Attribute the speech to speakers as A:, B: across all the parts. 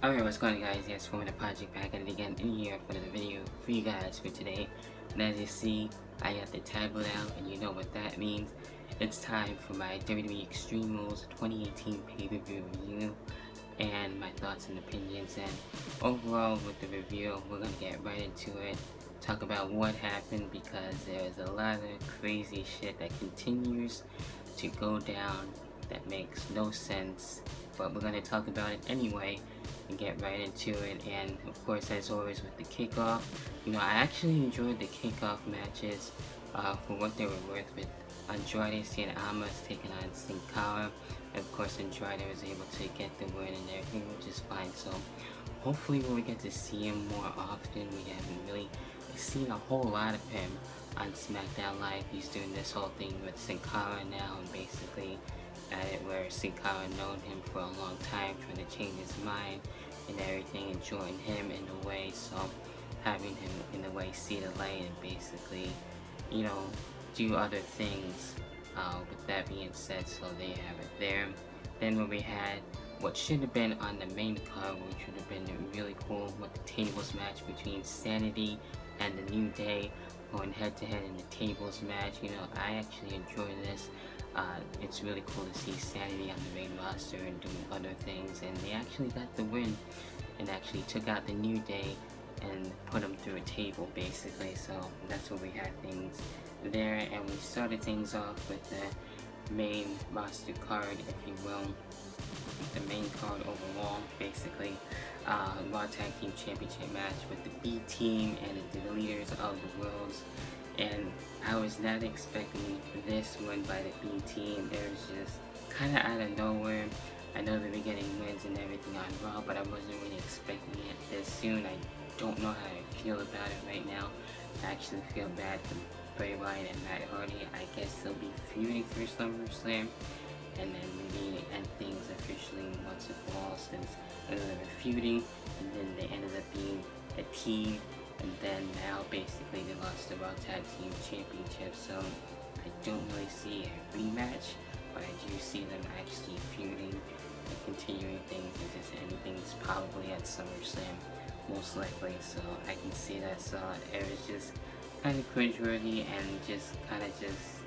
A: Alright, what's going on, guys? Yes, for the project back at it again in here for another video for you guys for today. And as you see, I have the tablet out, and you know what that means. It's time for my WWE Extreme Rules 2018 pay-per-view review and my thoughts and opinions. And overall, with the review, we're gonna get right into it. Talk about what happened, because there's a lot of crazy shit that continues to go down that makes no sense, but we're gonna talk about it anyway and get right into it. And of course, as always with the kickoff, I actually enjoyed the kickoff matches for what they were worth, with Andrade Cien Almas taking on Sin Cara. And of course, Andrade was able to get the win and everything, which is fine. So hopefully when we get to see him more often, we haven't really seen a whole lot of him on SmackDown Live. He's doing this whole thing with Sin Cara now, and basically at it where Sin Cara known him for a long time, trying to change his mind and everything, and join him in a way. So having him in a way see the light and basically, do other things. With that being said, so they have it there. Then when we had what should have been on the main card, which would have been really cool, with the tables match between Sanity and the New Day going head to head in the tables match. I actually enjoy this. It's really cool to see Sanity on the main roster and doing other things, and they actually got the win and actually took out the New Day and put them through a table basically. So that's where we had things there, and we started things off with the main roster card, if you will, the main card overall basically. Raw Tag Team Championship match with the B Team and the leaders of the worlds, and I was not expecting this win by the B Team. It was just kind of out of nowhere. I know they were getting wins and everything on Raw, but I wasn't really expecting it this soon. I don't know how I feel about it right now. I actually feel bad for Bray Wyatt and Matt Hardy. I guess they'll be feuding for SummerSlam, and then maybe end things officially once and for all, since they were feuding and then they ended up being a team, and then now basically they lost the Raw Tag Team Championship. So I don't really see a rematch, but I do see them actually feuding and continuing things, and just anything's probably at SummerSlam most likely. So I can see that. So it was just kind of cringeworthy and just kind of just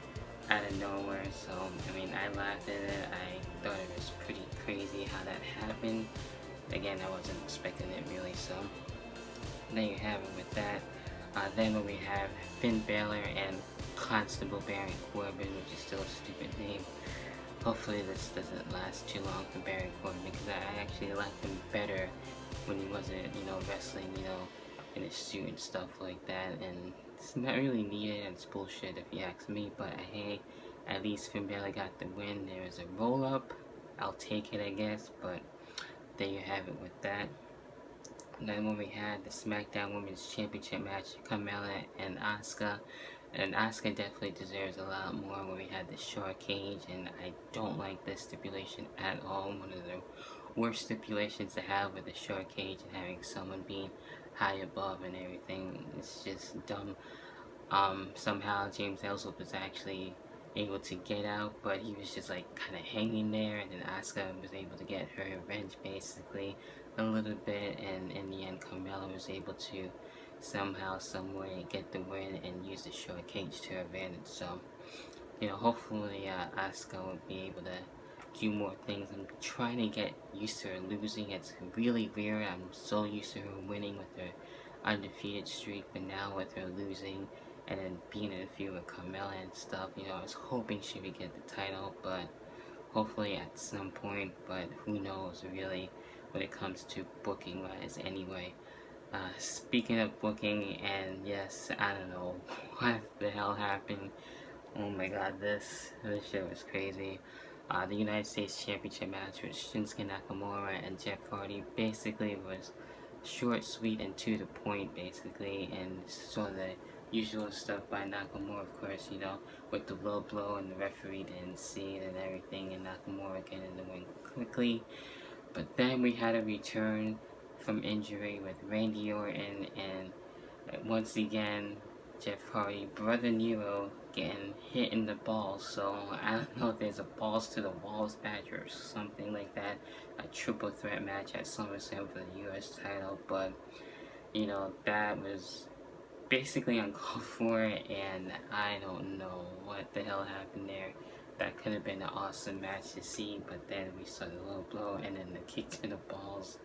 A: out of nowhere. So I laughed at it. I thought it was pretty crazy how that happened. Again, I wasn't expecting it really. So there you have it with that. Then when we have Finn Balor and Constable Baron Corbin, which is still a stupid name. Hopefully this doesn't last too long for Baron Corbin, because I actually liked him better when he wasn't, wrestling, in a suit and stuff like that. And it's not really needed, and it's bullshit if you ask me. But hey, at least Finn Balor got the win. There was a roll up. I'll take it, I guess. But there you have it with that. And then when we had the SmackDown Women's Championship match, Carmella and Asuka. And Asuka definitely deserves a lot more, where we had the short cage, and I don't like this stipulation at all. One of the worst stipulations to have with a short cage, and having someone being high above and everything. It's just dumb. Somehow James Ellsworth was actually able to get out, but he was just like kind of hanging there, and then Asuka was able to get her revenge basically a little bit, and in the end Carmella was able to somehow, some way get the win and use the short cage to her advantage. So hopefully Asuka will be able to do more things. I'm trying to get used to her losing. It's really weird. I'm so used to her winning with her undefeated streak, but now with her losing and then being in a feud with Carmella and stuff, I was hoping she would get the title, but hopefully at some point. But who knows really, when it comes to booking wise anyway. Speaking of booking, and yes, I don't know what the hell happened. Oh my god, this shit was crazy. The United States Championship match with Shinsuke Nakamura and Jeff Hardy basically was short, sweet, and to the point basically, and saw the usual stuff by Nakamura, of course, with the low blow, and the referee didn't see it and everything, and Nakamura getting the win quickly. But then we had a return from injury with Randy Orton, and once again Jeff Hardy, Brother Nero, getting hit in the balls. So I don't know if there's a balls to the walls match or something like that, a triple threat match at SummerSlam for the US title, but you know, that was basically uncalled for, and I don't know what the hell happened there. That could have been an awesome match to see, but then we saw the low blow and then the kick to the balls.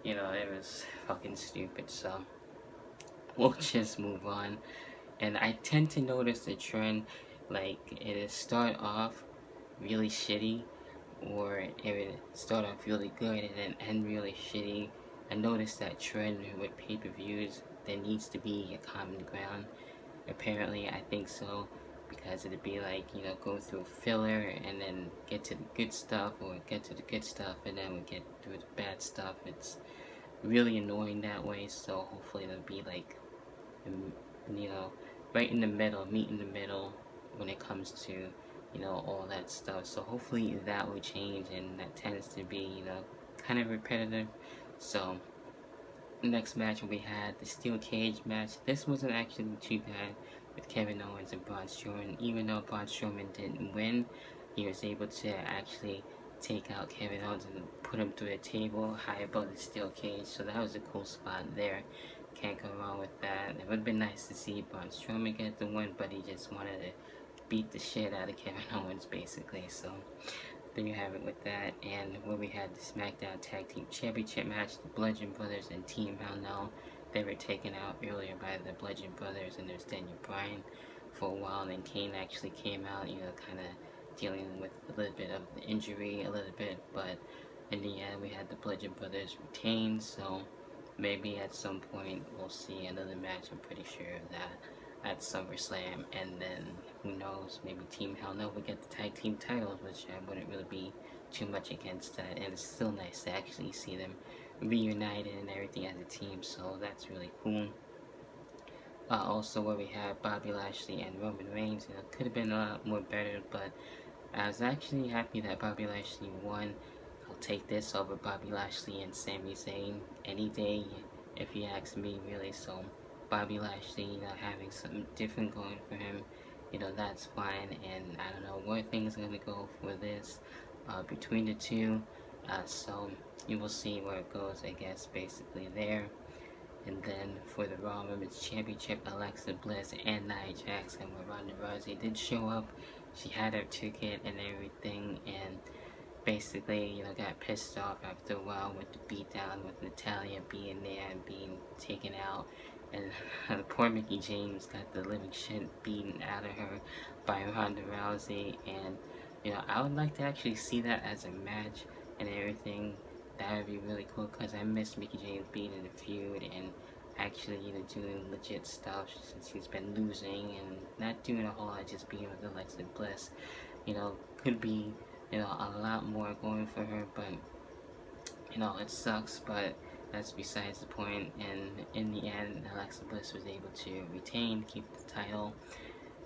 A: You know, it was fucking stupid, so we'll just move on. And I tend to notice the trend, like, it'll start off really shitty, or it would start off really good and then end really shitty. I noticed that trend with pay-per-views. There needs to be a common ground. Apparently, I think so, because it'd be like, you know, go through filler and then get to the good stuff, or get to the good stuff and then we get through the bad stuff. It's really annoying that way, so hopefully it'll be like, you know, right in the middle, meet in the middle when it comes to, you know, all that stuff. So hopefully that will change, and that tends to be, you know, kind of repetitive. So the next match we had the steel cage match. This wasn't actually too bad with Kevin Owens and Braun Strowman. Even though Braun Strowman didn't win, he was able to actually take out Kevin Owens and put him through the table high above the steel cage. So that was a cool spot there. Can't go wrong with that. It would have been nice to see Braun Strowman get the win, but he just wanted to beat the shit out of Kevin Owens, basically. So there you have it with that. And where we had the SmackDown Tag Team Championship match, the Bludgeon Brothers and Team Hell No. They were taken out earlier by the Bludgeon Brothers, and there's Daniel Bryan for a while, and then Kane actually came out, you know, kind of dealing with a little bit of the injury, a little bit, but in the end we had the Bludgeon Brothers retain, so maybe at some point we'll see another match. I'm pretty sure of that at SummerSlam, and then who knows, maybe Team Hell No will get the tag team titles, which I wouldn't really be too much against that, and it's still nice to actually see them reunited and everything as a team, so that's really cool. Also, where we have Bobby Lashley and Roman Reigns, you know, could have been a lot more better, but I was actually happy that Bobby Lashley won. I'll take this over Bobby Lashley and Sami Zayn any day, if you ask me, really. So Bobby Lashley, you know, having something different going for him, you know, that's fine. And I don't know where things are gonna go for this between the two. So you will see where it goes, I guess, basically there. And then for the Raw Women's Championship, Alexa Bliss and Nia Jax, and where Ronda Rousey did show up. She had her ticket and everything, and basically, you know, got pissed off after a while with the beatdown with Natalya being there and being taken out. And poor Mickey James got the living shit beaten out of her by Ronda Rousey. And, you know, I would like to actually see that as a match and everything. That would be really cool, because I miss Mickey James being in the feud and actually, you know, doing legit stuff since he's been losing and not doing a whole lot, just being with Alexa Bliss. You know, could be, you know, a lot more going for her, but, you know, it sucks, but that's besides the point. And in the end, Alexa Bliss was able to retain, keep the title,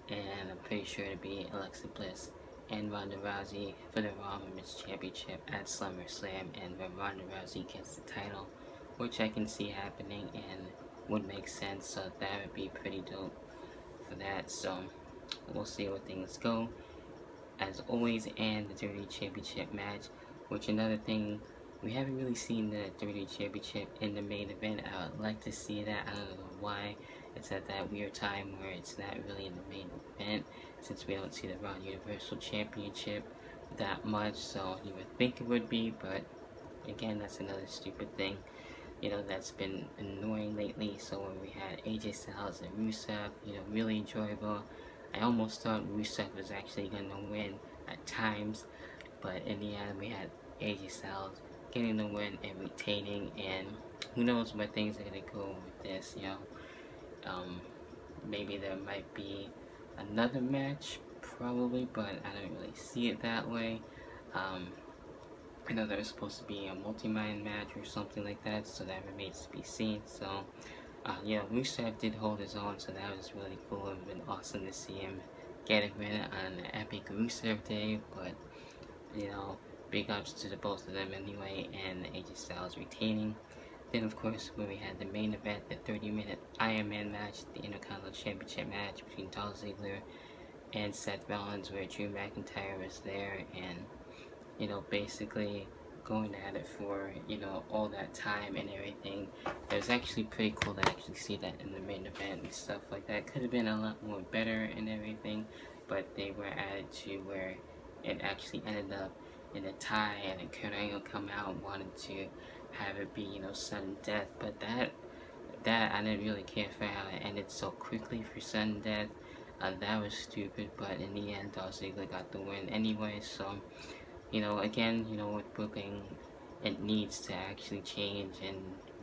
A: and I'm pretty sure it'll be Alexa Bliss and Ronda Rousey for the Raw Women's Championship at SummerSlam, and when Ronda Rousey gets the title, which I can see happening and would make sense, so that would be pretty dope for that. So we'll see where things go, as always. And the WWE Championship match, which another thing, we haven't really seen the WWE Championship in the main event. I would like to see that. I don't know why it's at that weird time where it's not really in the main event, since we don't see the Raw Universal Championship that much. So you would think it would be, but again, that's another stupid thing, you know, that's been annoying lately. So when we had AJ Styles and Rusev, you know, really enjoyable. I almost thought Rusev was actually gonna win at times, but in the end we had AJ Styles getting the win and retaining, and who knows where things are gonna go with this, you know. Maybe there might be another match, probably, but I don't really see it that way. I know there's supposed to be a multi-man match or something like that, so that remains to be seen. So, yeah, Rusev did hold his own, so that was really cool. It would have been awesome to see him get a win on the epic Rusev Day, but, you know, big ups to the both of them anyway, and AJ Styles retaining. Then, of course, when we had the main event, the 30-minute Iron Man match, the Intercontinental Championship match between Dolph Ziggler and Seth Rollins, where Drew McIntyre was there, and basically going at it for all that time and everything. It was actually pretty cool to actually see that in the main event and stuff like that. Could have been a lot more better and everything, but they were added to where it actually ended up in a tie, and then Kurt Angle come out and wanted to have it be sudden death, but that I didn't really care for how it ended so quickly for sudden death. That was stupid, but in the end, Dolph Ziggler got the win anyway. So, again, with booking, it needs to actually change, and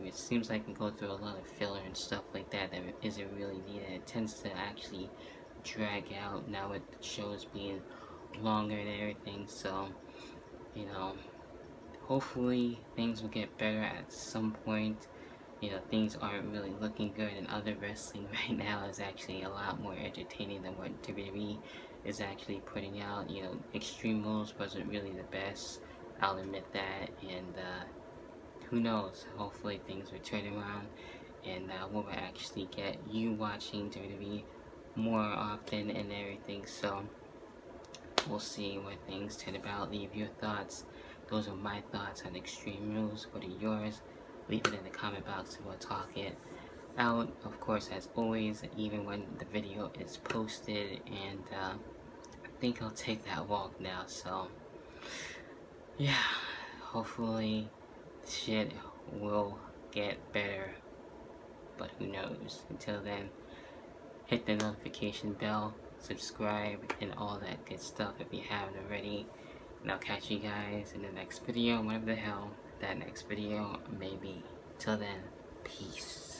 A: it seems like we go through a lot of filler and stuff like that that isn't really needed. It tends to actually drag out now with the shows being longer and everything. So, hopefully things will get better at some point. Things aren't really looking good, and other wrestling right now is actually a lot more entertaining than what WWE is actually putting out. Extreme Rules wasn't really the best, I'll admit that, and who knows, hopefully things will turn around, and we'll actually get you watching WWE more often and everything. So we'll see where things turn about. Leave your thoughts. Those are my thoughts on Extreme Rules. What are yours? Leave it in the comment box and we'll talk it out. Of course, as always, even when the video is posted, and I think I'll take that walk now. So yeah, hopefully shit will get better, but who knows. Until then, hit the notification bell, subscribe, and all that good stuff if you haven't already. And I'll catch you guys in the next video, whatever the hell that next video may be. Till then, peace.